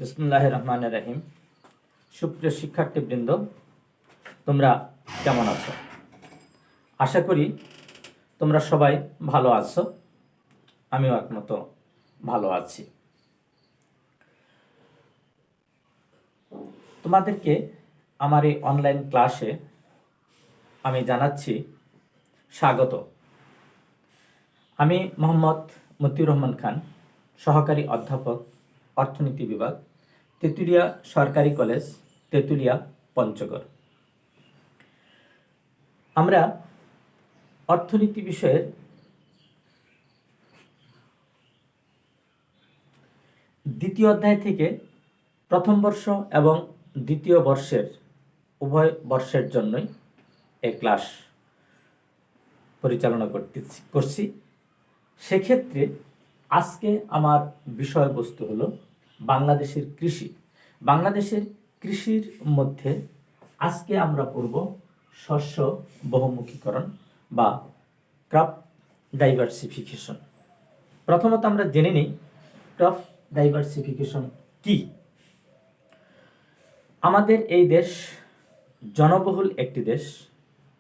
বিসমিল্লাহির রহমানির রহিম। সুপ্রিয় শিক্ষার্থীবৃন্দ, তোমরা কেমন আছো? আশা করি তোমরা সবাই ভালো আছো। আমিও একমতো ভালো আছি। তোমাদেরকে আমার এই অনলাইন ক্লাসে আমি জানাচ্ছি স্বাগত। আমি মোহাম্মদ মতিউর রহমান খান, সহকারী অধ্যাপক, অর্থনীতি বিভাগ, তেঁতুলিয়া সরকারি কলেজ, তেঁতুলিয়া, পঞ্চগড়। আমরা অর্থনীতি বিষয়ের দ্বিতীয় অধ্যায় থেকে প্রথম বর্ষ এবং দ্বিতীয় বর্ষের উভয় বর্ষের জন্যই এই ক্লাস পরিচালনা করছি। সেক্ষেত্রে আজকে আমার বিষয়বস্তু হলো বাংলাদেশের কৃষি। বাংলাদেশের কৃষির মধ্যে আজকে আমরা পড়ব শস্য বহুমুখীকরণ বা ক্রপ ডাইভার্সিফিকেশন। প্রথমত আমরা জেনে নিই ক্রপ ডাইভার্সিফিকেশন কি। আমাদের এই দেশ জনবহুল একটি দেশ।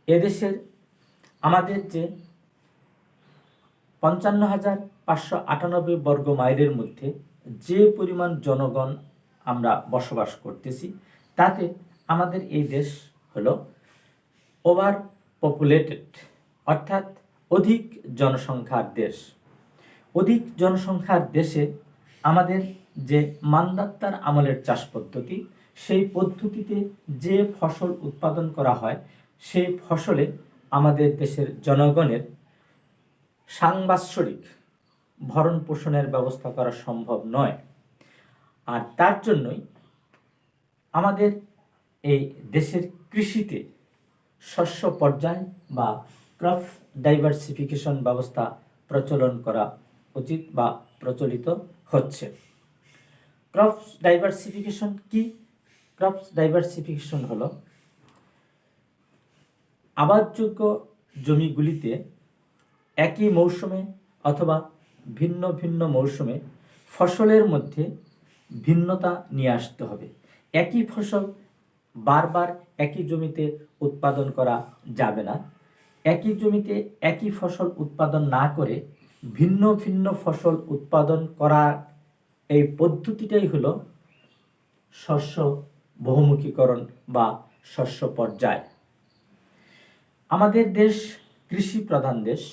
এদেশের আমাদের যে 55,598 বর্গ মাইলের মধ্যে যে পরিমাণ জনগণ আমরা বসবাস করতেছি, তাতে আমাদের এই দেশ হলো ওভার পপুলেটেড, অর্থাৎ অধিক জনসংখ্যার দেশ। অধিক জনসংখ্যার দেশে আমাদের যে মান্দাত্তার আমলের চাষ পদ্ধতি, সেই পদ্ধতিতে যে ফসল উৎপাদন করা হয়, সেই ফসলে আমাদের দেশের জনগণের সাংবৎসরিক ভরণ পোষণের ব্যবস্থা করা সম্ভব নয়। আর তার জন্যই আমাদের এই দেশের কৃষিতে শস্য পর্যায় বা ক্রপ ডাইভার্সিফিকেশন ব্যবস্থা প্রচলন করা উচিত বা প্রচলিত হচ্ছে। ক্রপ ডাইভার্সিফিকেশন কি? ক্রপ ডাইভার্সিফিকেশন হলো আবাদযোগ্য জমিগুলিতে একই মৌসুমে অথবা ভিন্ন ভিন্ন মৌসুমে ফসলের মধ্যে ভিন্নতা নিয়ে আসতে হবে। একই ফসল বারবার একই জমিতে উৎপাদন করা যাবে না। একই জমিতে একই ফসল উৎপাদন না করে ভিন্ন ভিন্ন ফসল উৎপাদন করা, এই পদ্ধতিটাই হলো শস্য বহুমুখীকরণ বা শস্য পর্যায়। আমাদের দেশ কৃষি প্রধান দেশ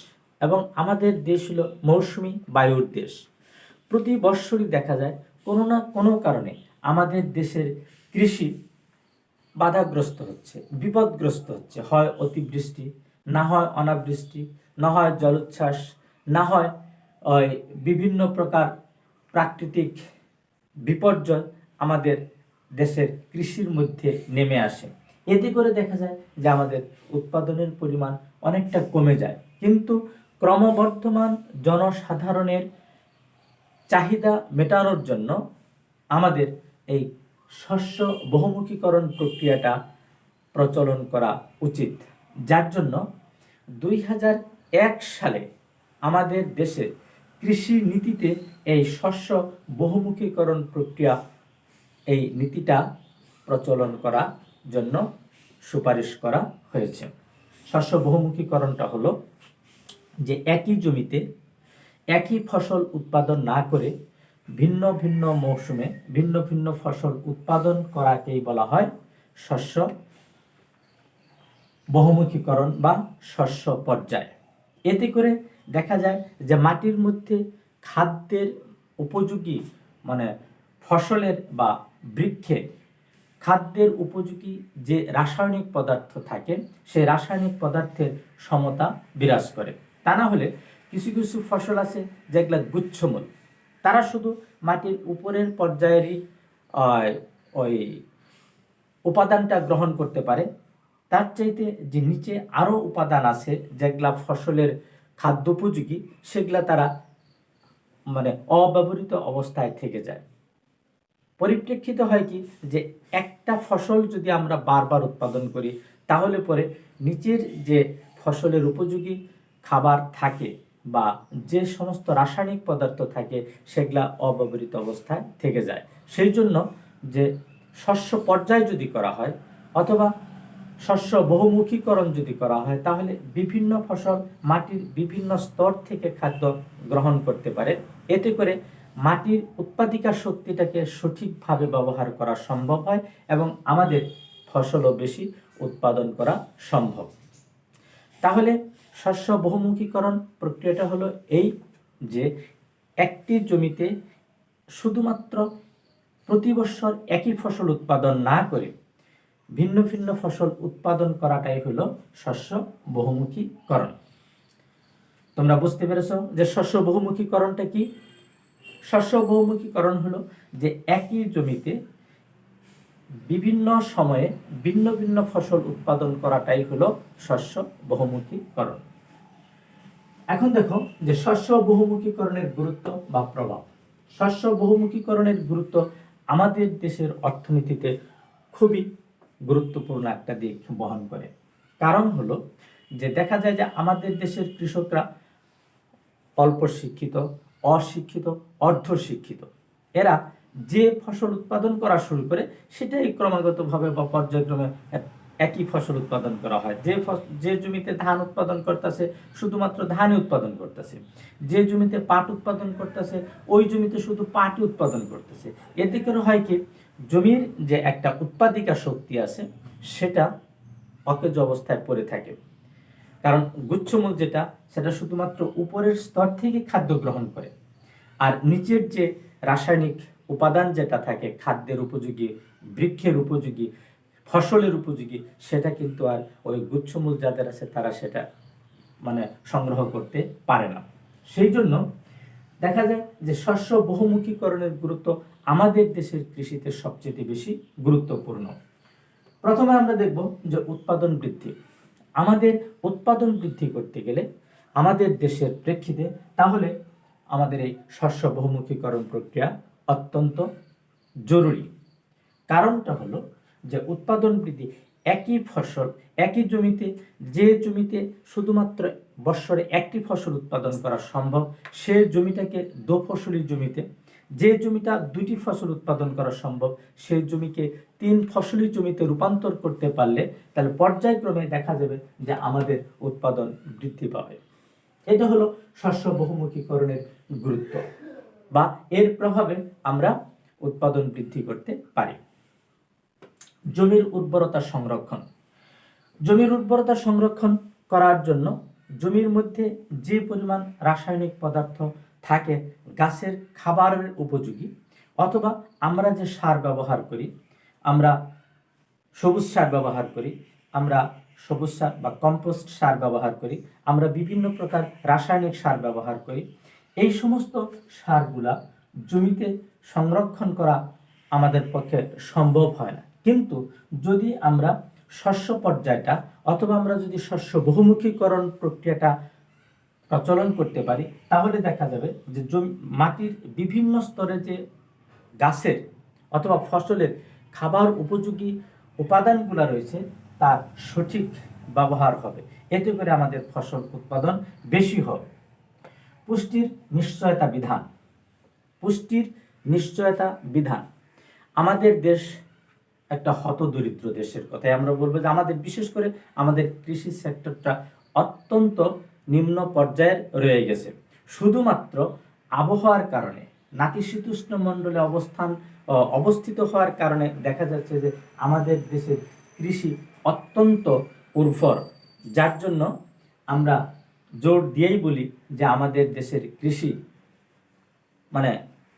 এবং আমাদের দেশ হলো মৌসুমী বায়ুর দেশ। প্রতি বৎসরই দেখা যায় কোনো না কোনো কারণে আমাদের দেশের কৃষি বাধাগ্রস্ত হচ্ছে, বিপদগ্রস্ত হচ্ছে। হয় অতিবৃষ্টি, না হয় অনাবৃষ্টি, না হয় জলোচ্ছ্বাস, না হয় বিভিন্ন প্রকার প্রাকৃতিক বিপর্যয় আমাদের দেশের কৃষির মধ্যে নেমে আসে। এতে করে দেখা যায় যে আমাদের উৎপাদনের পরিমাণ অনেকটা কমে যায়। কিন্তু ক্রমবর্ধমান জনসাধারণের চাহিদা মেটানোর জন্য আমাদের এই শস্য বহুমুখীকরণ প্রক্রিয়াটা প্রচলন করা উচিত, যার জন্য 2001 সালে আমাদের দেশে কৃষি নীতিতে এই শস্য বহুমুখীকরণ প্রক্রিয়া, এই নীতিটা প্রচলন করার জন্য সুপারিশ করা হয়েছে। শস্য বহুমুখীকরণটা হলো যে একই জমিতে একই ফসল উৎপাদন না করে ভিন্ন ভিন্ন মৌসুমে ভিন্ন ভিন্ন ফসল উৎপাদন করাকেই বলা হয় শস্য বহুমুখীকরণ বা শস্য পর্যায়। এতে করে দেখা যায় যে মাটির মধ্যে খাদ্যের উপযোগী, মানে ফসলের বা বৃক্ষে খাদ্যের উপযোগী যে রাসায়নিক পদার্থ থাকে, সেই রাসায়নিক পদার্থের সমতা বিরাজ করে। তা না হলে কিছু কিছু ফসল আছে যেগুলা গুচ্ছমূল, তারা শুধু মাটির উপরের পর্যায়েরই ওই উপাদানটা গ্রহণ করতে পারে। তার চাইতে যে নিচে আরও উপাদান আছে যেগুলা ফসলের খাদ্যোপযোগী, সেগুলা তারা মানে অব্যবহৃত অবস্থায় থেকে যায়। পরিপ্রেক্ষিত হয় কি, যে একটা ফসল যদি আমরা বারবার উৎপাদন করি, তাহলে পরে নিচের যে ফসলের উপযোগী খাবার থাকে বা যে সমস্ত রাসায়নিক পদার্থ থাকে সেগুলা অব্যবহৃত অবস্থায় থেকে যায়। সেই জন্য যে শস্য পর্যায় যদি করা হয় অথবা শস্য বহুমুখীকরণ যদি করা হয়, তাহলে বিভিন্ন ফসল মাটির বিভিন্ন স্তর থেকে খাদ্য গ্রহণ করতে পারে। এতে করে মাটির উৎপাদিকা শক্তিটাকে সঠিকভাবে ব্যবহার করা সম্ভব হয় এবং আমাদের ফসলও বেশি উৎপাদন করা সম্ভব। তাহলে শস্য বহুমুখীকরণ প্রক্রিয়াটা হলো এই যে একটি জমিতে শুধুমাত্র প্রতি বছর একই ফসল উৎপাদন না করে ভিন্ন ভিন্ন ফসল উৎপাদন করাটাই হলো শস্য বহুমুখীকরণ। তোমরা বুঝতে পেরেছ যে শস্য বহুমুখীকরণটা কি? শস্য বহুমুখীকরণ হলো যে একই জমিতে বিভিন্ন সময়ে ভিন্ন ভিন্ন ফসল উৎপাদন করাটাই হলো শস্য বহুমুখীকরণ। এখন দেখো যে শস্য বহুমুখীকরণের গুরুত্ব বা প্রভাব। শস্য বহুমুখীকরণের গুরুত্ব আমাদের দেশের অর্থনীতিতে খুবই গুরুত্বপূর্ণ একটা দিক বহন করে। কারণ হলো যে দেখা যায় যে আমাদের দেশের কৃষকরা অল্প শিক্ষিত, অশিক্ষিত, অর্ধশিক্ষিত। এরা যে ফসল উৎপাদন করা শুরু করে সেটাই ক্রমাগতভাবে বা পর্যায়ক্রমে একই ফসল উৎপাদন করা হয়। যে জমিতে ধান উৎপাদন করতেছে শুধুমাত্র ধানই উৎপাদন করতেছে, যে জমিতে পাট উৎপাদন করতেছে ওই জমিতে শুধু পাটই উৎপাদন করতেছে। এতে করে হয় কি, জমির যে একটা উৎপাদিকা শক্তি আছে সেটা অকেজ অবস্থায় পড়ে থাকে। কারণ গুচ্ছমূল যেটা সেটা শুধুমাত্র উপরের স্তর থেকে খাদ্য গ্রহণ করে, আর নিচের যে রাসায়নিক উপাদান যেটা থাকে খাদ্যের উপযোগী, বৃক্ষের উপযোগী, ফসলের উপযোগী, সেটা কিন্তু আর ওই গুচ্ছমূল যাদের আছে তারা সেটা সংগ্রহ করতে পারে না। সেই জন্য দেখা যায় যে শস্য বহুমুখীকরণের গুরুত্ব আমাদের দেশের কৃষিতে সবচেয়ে বেশি গুরুত্বপূর্ণ। প্রথমে আমরা দেখব যে উৎপাদন বৃদ্ধি। আমাদের উৎপাদন বৃদ্ধি করতে গেলে আমাদের দেশের প্রেক্ষিতে তাহলে আমাদের এই শস্য বহুমুখীকরণ প্রক্রিয়া অত্যন্ত জরুরি। কারণটা হলো যে উৎপাদন বৃদ্ধি, একই ফসল একই জমিতে, যে জমিতে শুধুমাত্র বৎসরে একটি ফসল উৎপাদন করা সম্ভব সে জমিটাকে দোফসলি জমিতে, যে জমিটা দুটি ফসল উৎপাদন করা সম্ভব সেই জমিকে 3 ফসলি জমিতে রূপান্তর করতে পারলে তাহলে পর্যায়ক্রমে দেখা যাবে যে আমাদের উৎপাদন বৃদ্ধি পাবে। এটা হলো শস্য বহুমুখীকরণের গুরুত্ব বা এর প্রভাবে আমরা উৎপাদন বৃদ্ধি করতে পারি। জমির উর্বরতা সংরক্ষণ। জমির উর্বরতা সংরক্ষণ করার জন্য জমির মধ্যে যে পরিমাণ রাসায়নিক পদার্থ থাকে গাছের খাবারের উপযোগী, অথবা আমরা যে সার ব্যবহার করি, আমরা সবুজ সার ব্যবহার করি, আমরা সবুজ সার বা কম্পোস্ট সার ব্যবহার করি, আমরা বিভিন্ন প্রকার রাসায়নিক সার ব্যবহার করি, এই সমস্ত সারগুলা জমিতে সংরক্ষণ করা আমাদের পক্ষে সম্ভব হয় না। কিন্তু যদি আমরা শস্য পর্যায়টা অথবা আমরা যদি শস্য বহুমুখীকরণ প্রক্রিয়াটা প্রচলন করতে পারি তাহলে দেখা যাবে যে মাটির বিভিন্ন স্তরে যে গাছের অথবা ফসলের খাবার উপযোগী উপাদানগুলো রয়েছে তার সঠিক ব্যবহার হবে। এতে করে আমাদের ফসল উৎপাদন বেশি হবে। পুষ্টির নিশ্চয়তা বিধান। পুষ্টির নিশ্চয়তা বিধান। আমাদের দেশ একটা হতদরিদ্র দেশের কথাই আমরা বলবো যে আমাদের বিশেষ করে আমাদের কৃষি সেক্টরটা অত্যন্ত নিম্ন পর্যায়ের রয়ে গেছে। শুধুমাত্র আবহাওয়ার কারণে, নাতিশীতোষ্ণ মণ্ডলে অবস্থিত হওয়ার কারণে দেখা যাচ্ছে যে আমাদের দেশের কৃষি অত্যন্ত উর্বর, যার জন্য আমরা জোর দিয়েই বলি যে আমাদের দেশের কৃষি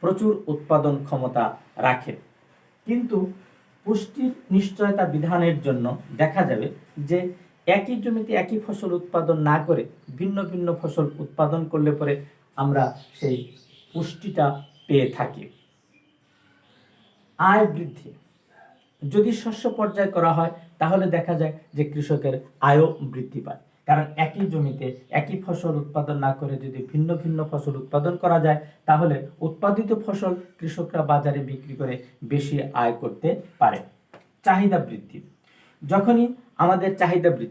প্রচুর উৎপাদন ক্ষমতা রাখে। কিন্তু পুষ্টির নিশ্চয়তা বিধানের জন্য দেখা যাবে যে একই জমিতে একই ফসল উৎপাদন না করে ভিন্ন ভিন্ন ফসল উৎপাদন করলে পরে আমরা সেই পুষ্টিটা পেয়ে থাকি। আয় বৃদ্ধি। যদি শস্য পর্যায় করা হয় তাহলে দেখা যায় যে কৃষকের আয়ও বৃদ্ধি পায়। কারণ একই জমিতে একই ফসল উৎপাদন না করে যদি ভিন্ন ভিন্ন ফসল উৎপাদন করা যায় তাহলে উৎপাদিত ফসল কৃষকরা বাজারে বিক্রি করে বেশি আয় করতে পারে। চাহিদা বৃদ্ধি। যখনই আমাদের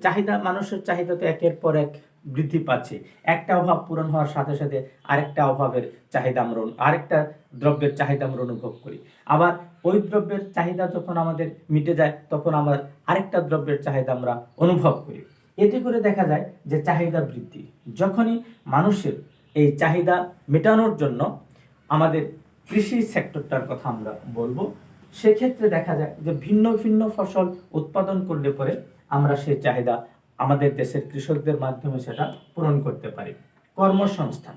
চাহিদা মানুষের চাহিদা তো একের পর এক বৃদ্ধি পাচ্ছে। একটা অভাব পূরণ হওয়ার সাথে সাথে আরেকটা অভাবের চাহিদা আমরা আরেকটা দ্রব্যের চাহিদা আমরা অনুভব করি। আবার ওই দ্রব্যের চাহিদা যখন আমাদের মিটে যায় তখন আমরা আরেকটা দ্রব্যের চাহিদা আমরা অনুভব করি। এতে করে দেখা যায় যে চাহিদা বৃদ্ধি। যখনই মানুষের এই চাহিদা মেটানোর জন্য আমাদের কৃষি সেক্টরটার কথা আমরা বলবো, সেক্ষেত্রে দেখা যায় যে ভিন্ন ভিন্ন ফসল উৎপাদন করলে পরে আমরা সেই চাহিদা আমাদের দেশের কৃষকদের মাধ্যমে সেটা পূরণ করতে পারি। কর্মসংস্থান,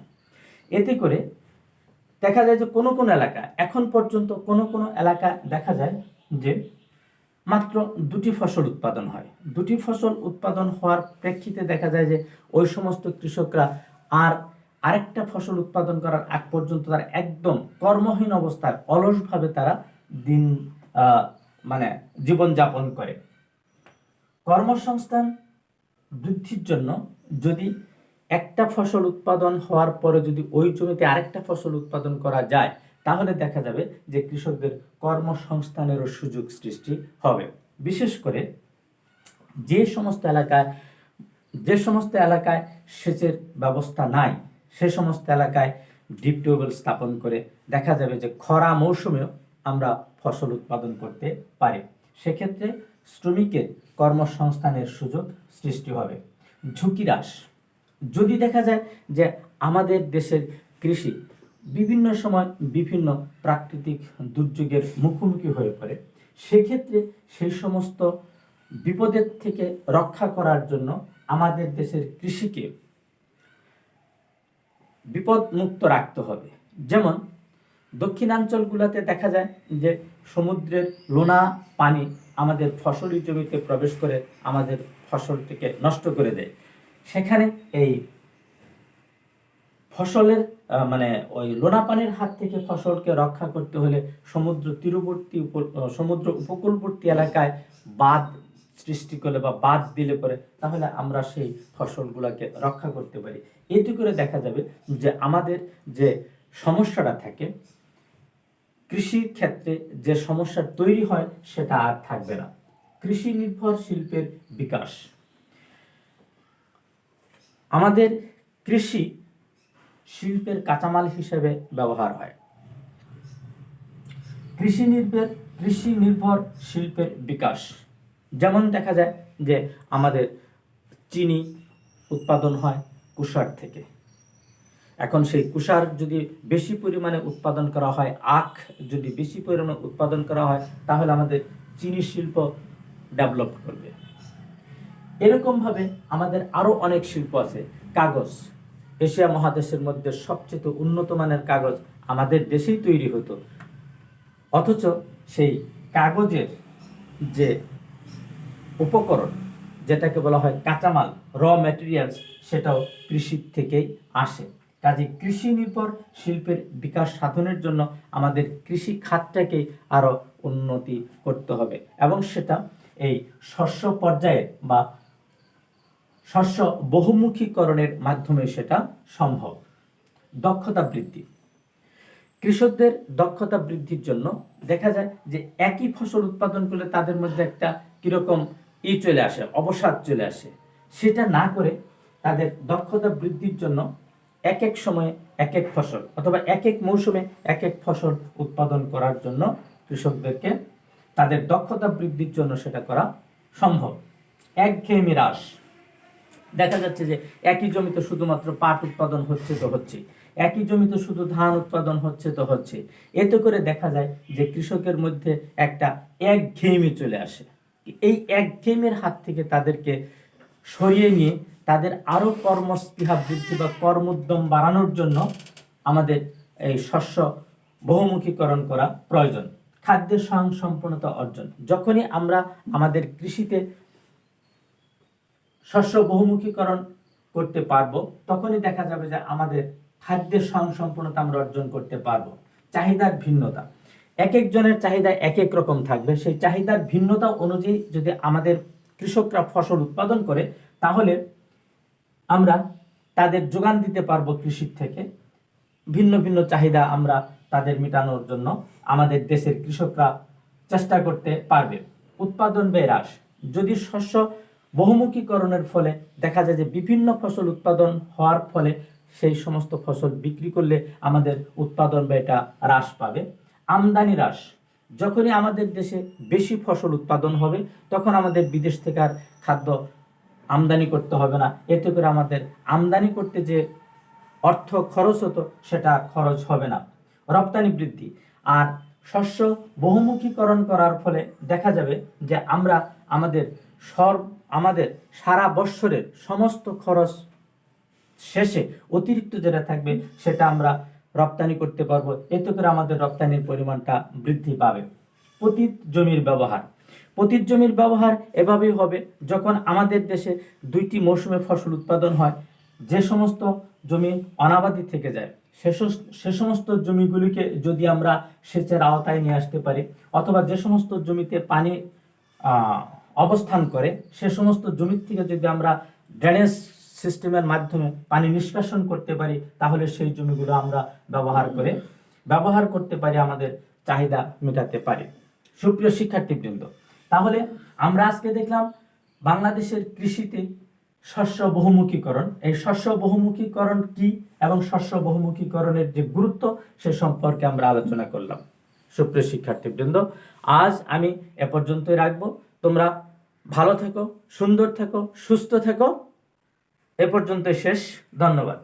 এতে করে দেখা যায় যে কোনো কোনো এলাকা, এখন পর্যন্ত কোনো কোনো এলাকা দেখা যায় যে মাত্র দুটি ফসল উৎপাদন হয়। দুটি ফসল উৎপাদন হওয়ার প্রেক্ষিতে দেখা যায় যে ওই সমস্ত কৃষকরা আরেকটা ফসল উৎপাদন করার আগ পর্যন্ত তারা একদম কর্মহীন অবস্থায় অলসভাবে তারা দিন জীবনযাপন করে। কর্মসংস্থান বৃদ্ধির জন্য যদি একটা ফসল উৎপাদন হওয়ার পরে যদি ওই জমিতে আরেকটা ফসল উৎপাদন করা যায়, তাহলে দেখা যাবে যে কৃষকদের কর্মসংস্থানেরও সুযোগ সৃষ্টি হবে। বিশেষ করে যে সমস্ত এলাকায় সেচের ব্যবস্থা নাই, সে সমস্ত এলাকায় ডিপ টিউবওয়েল স্থাপন করে দেখা যাবে যে খরা মৌসুমেও আমরা ফসল উৎপাদন করতে পারি। সেক্ষেত্রে শ্রমিকের কর্মসংস্থানের সুযোগ সৃষ্টি হবে। ঝুঁকি হ্রাস, যদি দেখা যায় যে আমাদের দেশের কৃষি বিভিন্ন সময় বিভিন্ন প্রাকৃতিক দুর্যোগের মুখোমুখি হয়ে পড়ে, সেক্ষেত্রে সেই সমস্ত বিপদের থেকে রক্ষা করার জন্য আমাদের দেশের কৃষিকে বিপদমুক্ত রাখতে হবে। যেমন দক্ষিণাঞ্চলগুলোতে দেখা যায় যে সমুদ্রের লোনা পানি আমাদের ফসলি জমিতে প্রবেশ করে আমাদের ফসলটিকে নষ্ট করে দেয়। সেখানে এই ফসলের ওই লোনা পানির হাত থেকে ফসলকে রক্ষা করতে হলে সমুদ্র উপকূলবর্তী এলাকায় বাঁধ সৃষ্টি করলে বা বাঁধ দিলে পরে তাহলে আমরা সেই ফসলগুলোকে রক্ষা করতে পারি। এতে করে দেখা যাবে যে আমাদের যে সমস্যাটা থাকে কৃষির ক্ষেত্রে, যে সমস্যা তৈরি হয় সেটা আর থাকবে না। কৃষি নির্ভর শিল্পের বিকাশ, আমাদের কৃষি শিল্পের কাঁচামাল হিসেবে ব্যবহার হয়। কৃষি নির্ভর শিল্পের বিকাশ, যেমন দেখা যায় যে আমাদের চিনি উৎপাদন হয় কুষার থেকে। এখন সেই কুষার যদি বেশি পরিমাণে উৎপাদন করা হয়, আখ যদি বেশি পরিমাণে উৎপাদন করা হয়, তাহলে আমাদের চিনি শিল্প ডেভেলপ করবে। এরকমভাবে আমাদের আরও অনেক শিল্প আছে। কাগজ, এশিয়া মহাদেশের মধ্যে সবচেয়ে উন্নত মানের কাগজ আমাদের দেশেই তৈরি হতো, অথচ সেই কাগজের যে উপকরণ, যেটাকে বলা হয় কাঁচামাল, র ম্যাটেরিয়ালস, সেটাও কৃষির থেকেই আসে। কাজে কৃষি নির্ভর শিল্পের বিকাশ সাধনের জন্য আমাদের কৃষি খাতটাকে আরও উন্নতি করতে হবে এবং সেটা এই শস্য পর্যায়ে বা শস্য বহুমুখীকরণের মাধ্যমে সেটা সম্ভব। দক্ষতা বৃদ্ধি, কৃষকদের দক্ষতা বৃদ্ধির জন্য দেখা যায় যে একই ফসল উৎপাদন করলে তাদের মধ্যে একটা কিরকম চলে আসে, অবসাদ চলে আসে। সেটা না করে তাদের দক্ষতা বৃদ্ধির জন্য এক এক সময়ে এক এক ফসল অথবা এক এক মৌসুমে এক এক ফসল উৎপাদন করার জন্য কৃষকদেরকে তাদের দক্ষতা বৃদ্ধির জন্য সেটা করা সম্ভব। একঘেয়েমি হ্রাস, দেখা যাচ্ছে যে একই জমিতে শুধুমাত্র পাট উৎপাদন হচ্ছে তো হচ্ছে, একই জমিতে শুধু ধান উৎপাদন হচ্ছে তো হচ্ছে। এতে করে দেখা যায় যে কৃষকের মধ্যে একটা একঘেয়েমি চলে আসে। এই একঘেয়েমির হাত থেকে তাদেরকে সরিয়ে নিয়ে তাদের আরও কর্মস্পৃহা বৃদ্ধি বা কর্মোদ্যম বাড়ানোর জন্য আমাদের এই শস্য বহুমুখীকরণ করা প্রয়োজন। খাদ্যের স্বয়ংসম্পূর্ণতা অর্জন, যখনই আমরা আমাদের কৃষিতে শস্য বহুমুখীকরণ করতে পারবো, তখনই দেখা যাবে যে আমাদের খাদ্যের স্বয়ংসম্পূর্ণতা আমরা অর্জন করতে পারবো। চাহিদার ভিন্নতা, এক একজনের চাহিদা এক এক রকম থাকবে। সেই চাহিদার ভিন্নতা অনুযায়ী যদি আমাদের কৃষকরা ফসল উৎপাদন করে, তাহলে আমরা তাদের যোগান দিতে পারবো কৃষির থেকে। ভিন্ন ভিন্ন চাহিদা আমরা তাদের মেটানোর জন্য আমাদের দেশের কৃষকরা চেষ্টা করতে পারবে। উৎপাদন ব্যয় হ্রাস, যদি শস্য বহুমুখীকরণের ফলে দেখা যায় যে বিভিন্ন ফসল উৎপাদন হওয়ার ফলে সেই সমস্ত ফসল বিক্রি করলে আমাদের উৎপাদন ব্যয়টা হ্রাস পাবে। আমদানি হ্রাস, যখনই আমাদের দেশে বেশি ফসল উৎপাদন হবে তখন আমাদের বিদেশ থেকে আর খাদ্য আমদানি করতে হবে না, এতে করে আমাদের আমদানি করতে যে অর্থ খরচ হতো সেটা খরচ হবে না। রপ্তানি বৃদ্ধি, আর শস্য বহুমুখীকরণ করার ফলে দেখা যাবে যে আমরা আমাদের সারা বৎসরের সমস্ত খরচ শেষে অতিরিক্ত যেটা থাকবে সেটা আমরা রপ্তানি করতে পারবো, এতে করে আমাদের রপ্তানির পরিমাণটা বৃদ্ধি পাবে। পতিত জমির ব্যবহার, পতিত জমির ব্যবহার এভাবেই হবে যখন আমাদের দেশে 2টি মৌসুমে ফসল উৎপাদন হয়, যে সমস্ত জমি অনাবাদি থেকে যায় সে সমস্ত জমিগুলিকে যদি আমরা সেচের আওতায় নিয়ে আসতে পারি, অথবা যে সমস্ত জমিতে পানি অবস্থান করে সে সমস্ত জমি থেকে যদি আমরা ড্রেনেজ সিস্টেমের মাধ্যমে পানি নিষ্কাশন করতে পারি, তাহলে সেই জমিগুলো আমরা ব্যবহার করতে পারি, আমাদের চাহিদা মেটাতে পারি। সুপ্রিয় শিক্ষার্থীবৃন্দ, তাহলে আমরা আজকে দেখলাম বাংলাদেশের কৃষিতে শস্য বহুমুখীকরণ, এই শস্য বহুমুখীকরণ কি এবং শস্য বহুমুখীকরণের যে গুরুত্ব সে সম্পর্কে আমরা আলোচনা করলাম। সুপ্রিয় শিক্ষার্থীবৃন্দ, আজ আমি এ পর্যন্তই রাখবো। তোমরা ভালো থেকো, সুন্দর থেকো, সুস্থ থেকো। এ পর্যন্ত শেষ। ধন্যবাদ।